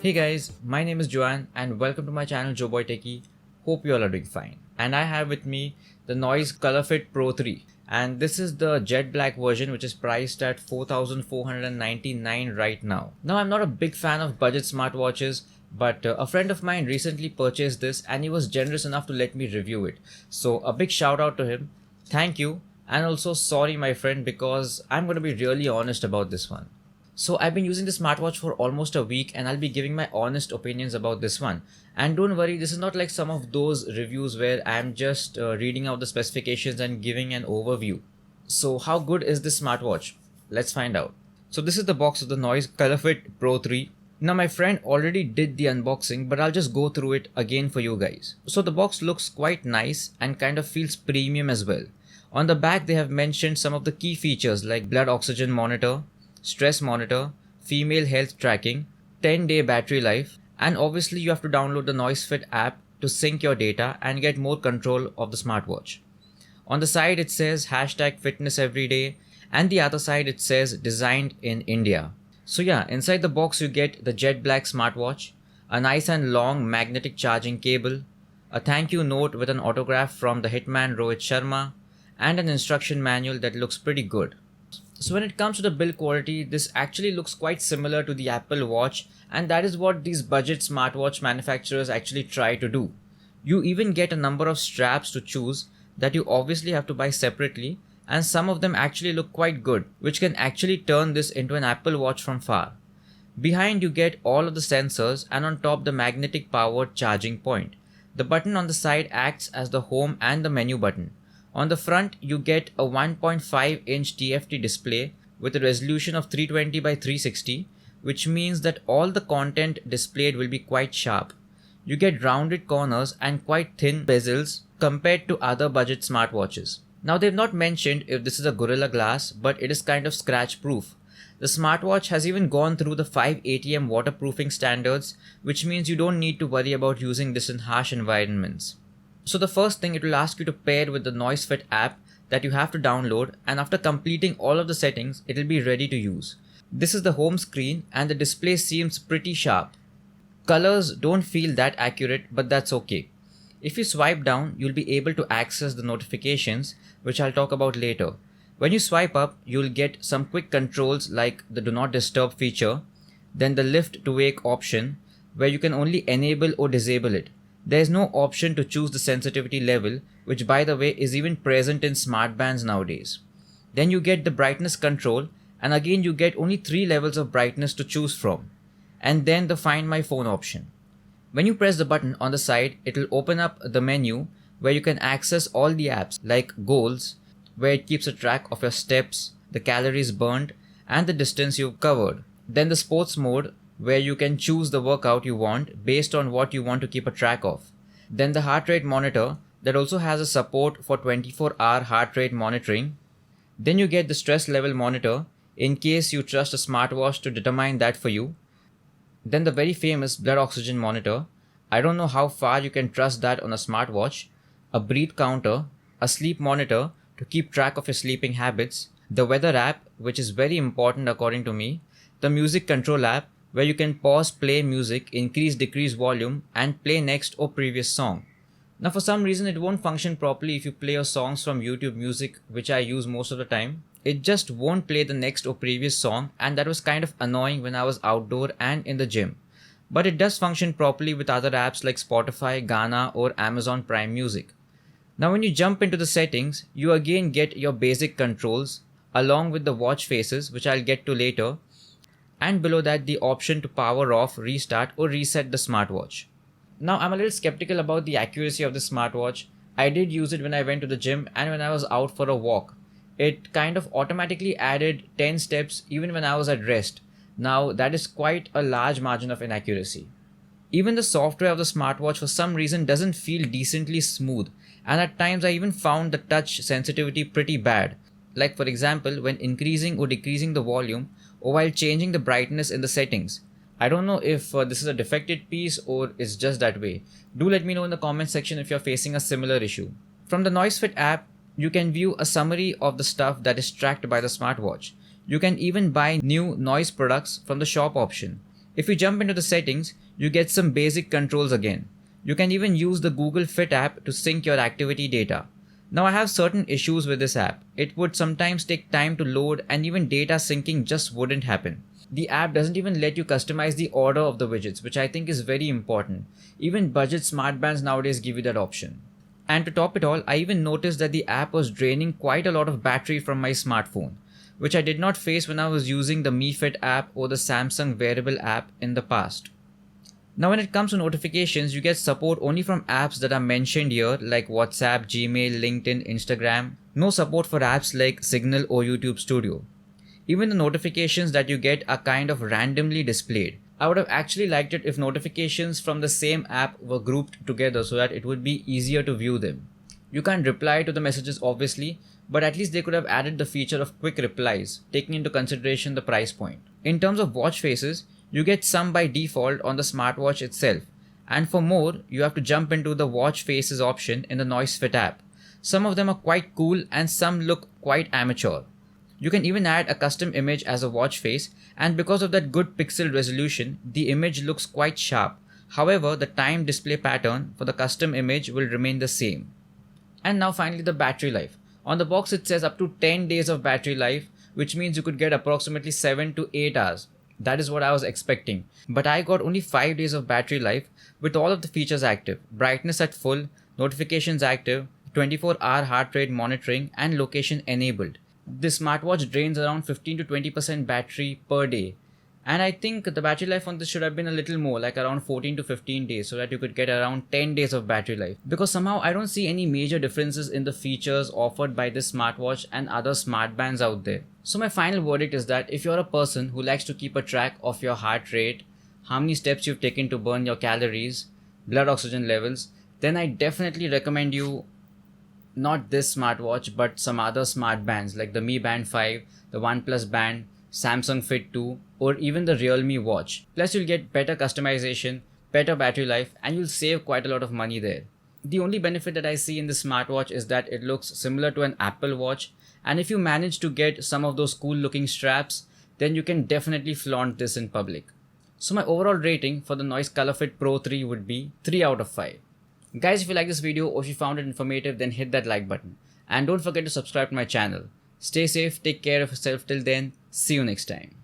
Hey guys, my name is Joanne and welcome to my channel Joeboy Techie. Hope you all are doing fine. And I have with me the Noise ColorFit Pro 3, and this is the jet black version which is priced at 4,499 right now. Now I'm not a big fan of budget smartwatches, but a friend of mine recently purchased this and he was generous enough to let me review it. So a big shout out to him. Thank you, and also sorry my friend, because I'm going to be really honest about this one. So I've been using the smartwatch for almost a week and I'll be giving my honest opinions about this one. And don't worry, this is not like some of those reviews where I'm just reading out the specifications and giving an overview. So how good is this smartwatch? Let's find out. So this is the box of the Noise ColorFit Pro 3. Now my friend already did the unboxing, but I'll just go through it again for you guys. So the box looks quite nice and kind of feels premium as well. On the back they have mentioned some of the key features like blood oxygen monitor, stress monitor, female health tracking, 10-day battery life, and obviously you have to download the NoiseFit app to sync your data and get more control of the smartwatch. On the side it says hashtag fitness every day, and the other side it says designed in India. So yeah, inside the box you get the jet black smartwatch, a nice and long magnetic charging cable, a thank you note with an autograph from the hitman Rohit Sharma, and an instruction manual that looks pretty good. So when it comes to the build quality, this actually looks quite similar to the Apple Watch, and that is what these budget smartwatch manufacturers actually try to do. You even get a number of straps to choose that you obviously have to buy separately, and some of them actually look quite good, which can actually turn this into an Apple Watch from far. Behind you get all of the sensors, and on top the magnetic powered charging point. The button on the side acts as the home and the menu button. On the front, you get a 1.5-inch TFT display with a resolution of 320 by 360, which means that all the content displayed will be quite sharp. You get rounded corners and quite thin bezels compared to other budget smartwatches. Now they've not mentioned if this is a Gorilla Glass, but it is kind of scratch proof. The smartwatch has even gone through the 5 ATM waterproofing standards, which means you don't need to worry about using this in harsh environments. So the first thing, it will ask you to pair with the NoiseFit app that you have to download, and after completing all of the settings, it will be ready to use. This is the home screen and the display seems pretty sharp. Colors don't feel that accurate, but that's okay. If you swipe down, you'll be able to access the notifications, which I'll talk about later. When you swipe up, you'll get some quick controls like the do not disturb feature, then the lift to wake option, where you can only enable or disable it. There is no option to choose the sensitivity level, which by the way is even present in smartbands nowadays. Then you get the brightness control, and again you get only 3 levels of brightness to choose from. And then the Find My Phone option. When you press the button on the side, it will open up the menu where you can access all the apps like Goals, where it keeps a track of your steps, the calories burned, and the distance you've covered. Then the Sports mode, where you can choose the workout you want based on what you want to keep a track of. Then the heart rate monitor that also has a support for 24-hour heart rate monitoring. Then you get the stress level monitor in case you trust a smartwatch to determine that for you. Then the very famous blood oxygen monitor. I don't know how far you can trust that on a smartwatch. A breath counter, a sleep monitor to keep track of your sleeping habits, the weather app, which is very important according to me, the music control app, where you can pause, play music, increase, decrease volume, and play next or previous song. Now for some reason it won't function properly if you play your songs from YouTube Music, which I use most of the time. It just won't play the next or previous song, and that was kind of annoying when I was outdoor and in the gym. But it does function properly with other apps like Spotify, Gaana, or Amazon Prime Music. Now when you jump into the settings, you again get your basic controls along with the watch faces, which I'll get to later, and below that the option to power off, restart, or reset the smartwatch. Now I'm a little skeptical about the accuracy of the smartwatch. I did use it when I went to the gym and when I was out for a walk. It kind of automatically added 10 steps even when I was at rest. Now that is quite a large margin of inaccuracy. Even the software of the smartwatch for some reason doesn't feel decently smooth, and at times I even found the touch sensitivity pretty bad. Like for example, when increasing or decreasing the volume, or while changing the brightness in the settings. I don't know if this is a defected piece or it's just that way. Do let me know in the comment section if you're facing a similar issue. From the NoiseFit app, you can view a summary of the stuff that is tracked by the smartwatch. You can even buy new noise products from the shop option. If you jump into the settings, you get some basic controls again. You can even use the Google Fit app to sync your activity data. Now I have certain issues with this app. It would sometimes take time to load and even data syncing just wouldn't happen. The app doesn't even let you customize the order of the widgets, which I think is very important. Even budget smartbands nowadays give you that option. And to top it all, I even noticed that the app was draining quite a lot of battery from my smartphone, which I did not face when I was using the Mi Fit app or the Samsung Wearable app in the past. Now when it comes to notifications, you get support only from apps that are mentioned here like WhatsApp, Gmail, LinkedIn, Instagram. No support for apps like Signal or YouTube Studio. Even the notifications that you get are kind of randomly displayed. I would have actually liked it if notifications from the same app were grouped together so that it would be easier to view them. You can't reply to the messages obviously, but at least they could have added the feature of quick replies, taking into consideration the price point. In terms of watch faces, you get some by default on the smartwatch itself, and for more, you have to jump into the watch faces option in the Noisefit app. Some of them are quite cool and some look quite amateur. You can even add a custom image as a watch face, and because of that good pixel resolution, the image looks quite sharp. However, the time display pattern for the custom image will remain the same. And now finally the battery life. On the box it says up to 10 days of battery life, which means you could get approximately 7 to 8 hours. That is what I was expecting. But I got only 5 days of battery life with all of the features active. Brightness at full, notifications active, 24-hour heart rate monitoring and location enabled. This smartwatch drains around 15 to 20% battery per day. And I think the battery life on this should have been a little more, like around 14 to 15 days, so that you could get around 10 days of battery life. Because somehow I don't see any major differences in the features offered by this smartwatch and other smartbands out there. So my final verdict is that if you're a person who likes to keep a track of your heart rate, how many steps you've taken to burn your calories, blood oxygen levels, then I definitely recommend you not this smartwatch but some other smart bands like the Mi Band 5, the OnePlus Band, Samsung Fit 2 or even the Realme Watch. Plus you'll get better customization, better battery life and you'll save quite a lot of money there. The only benefit that I see in this smartwatch is that it looks similar to an Apple Watch, and if you manage to get some of those cool looking straps, then you can definitely flaunt this in public. So my overall rating for the Noise ColorFit Pro 3 would be 3 out of 5. Guys, if you like this video or if you found it informative, then hit that like button. And don't forget to subscribe to my channel. Stay safe, take care of yourself till then, see you next time.